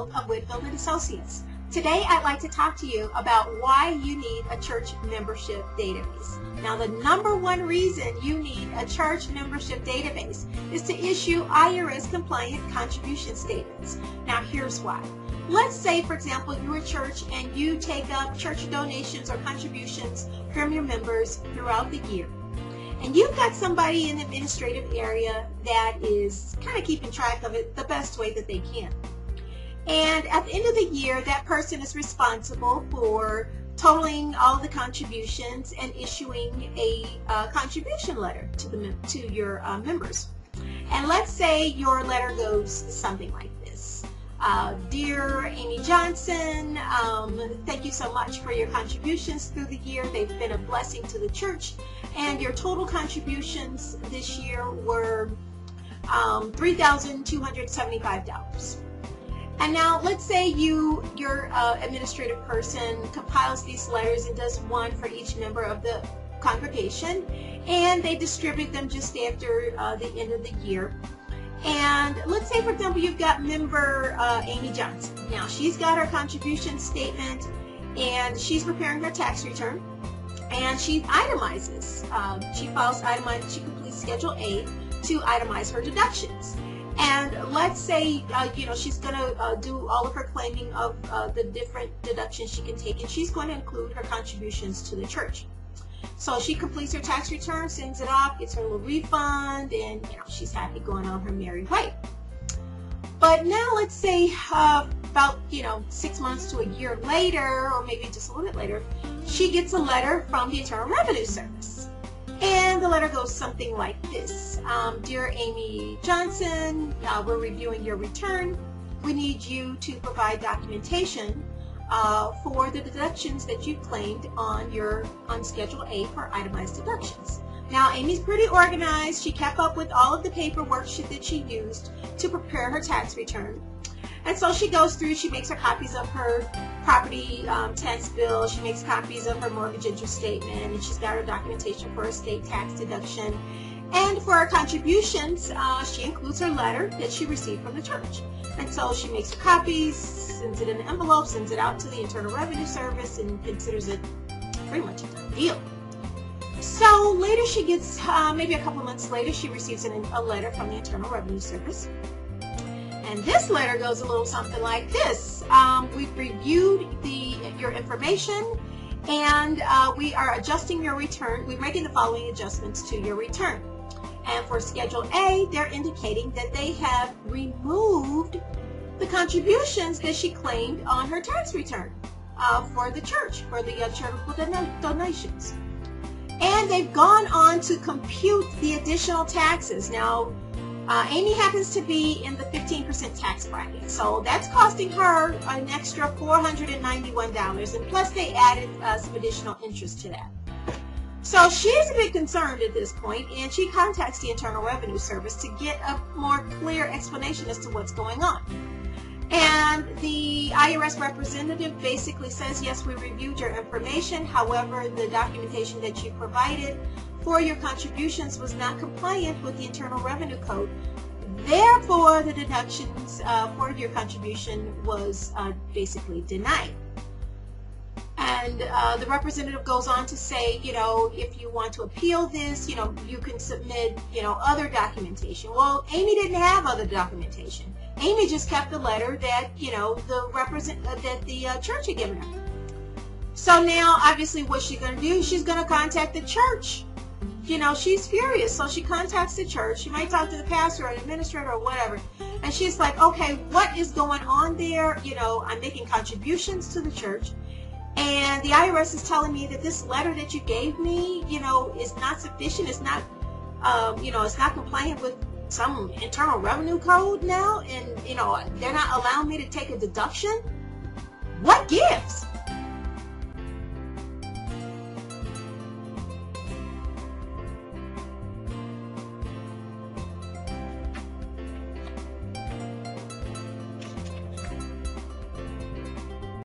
Whitfield of Whitfield and Associates. Today I'd like to talk to you about why you need a church membership database. Now, the number one reason you need a church membership database is to issue IRS compliant contribution statements. Now, here's why. Let's say, for example, you're a church and you take up church donations or contributions from your members throughout the year. And you've got somebody in the administrative area that is kind of keeping track of it the best way that they can. And at the end of the year, that person is responsible for totaling all the contributions and issuing a contribution letter to your members. And let's say your letter goes something like this. Dear Amy Johnson, thank you so much for your contributions through the year. They've been a blessing to the church. And your total contributions this year were $3,275. And now let's say your administrative person compiles these letters and does one for each member of the congregation, and they distribute them just after the end of the year. And let's say, for example, you've got member Amy Johnson. Now, she's got her contribution statement, and she's preparing her tax return, and she itemizes. She completes Schedule A to itemize her deductions. And let's say, she's going to do all of her claiming of the different deductions she can take, and she's going to include her contributions to the church. So she completes her tax return, sends it off, gets her little refund, and she's happy going on her merry way. But now let's say about 6 months to a year later, or maybe just a little bit later, she gets a letter from the Internal Revenue Service. And the letter goes something like this. Dear Amy Johnson, we're reviewing your return. We need you to provide documentation for the deductions that you claimed on Schedule A for itemized deductions. Now, Amy's pretty organized. She kept up with all of the paperwork that she used to prepare her tax return. And so she goes through, she makes her copies of her property tax bill, she makes copies of her mortgage interest statement, and she's got her documentation for her state tax deduction. And for her contributions, she includes her letter that she received from the church. And so she makes her copies, sends it in an envelope, sends it out to the Internal Revenue Service, and considers it pretty much a done deal. So later she gets, maybe a couple months later, she receives a letter from the Internal Revenue Service. And this letter goes a little something like this. We've reviewed your information, and we are adjusting your return. We're making the following adjustments to your return. And for Schedule A, they're indicating that they have removed the contributions that she claimed on her tax return for the church, for the charitable donations. And they've gone on to compute the additional taxes. Now, Amy happens to be in the 15% tax bracket, so that's costing her an extra $491, and plus they added some additional interest to that. So she's a bit concerned at this point, and she contacts the Internal Revenue Service to get a more clear explanation as to what's going on. And the IRS representative basically says, yes, we reviewed your information, however, the documentation that you provided for your contributions was not compliant with the Internal Revenue Code. Therefore, the deductions for your contribution was basically denied. And the representative goes on to say, if you want to appeal this, you can submit, other documentation. Well, Amy didn't have other documentation. Amy just kept the letter that, the church had given her. So now, obviously, what's she going to do? She's going to contact the church. She's furious, so she contacts the church. She might talk to the pastor or the administrator or whatever, and she's like, okay, what is going on there? I'm making contributions to the church, and the IRS is telling me that this letter that you gave me, is not sufficient. It's not, it's not compliant with some Internal Revenue Code now, and, they're not allowing me to take a deduction. What gives?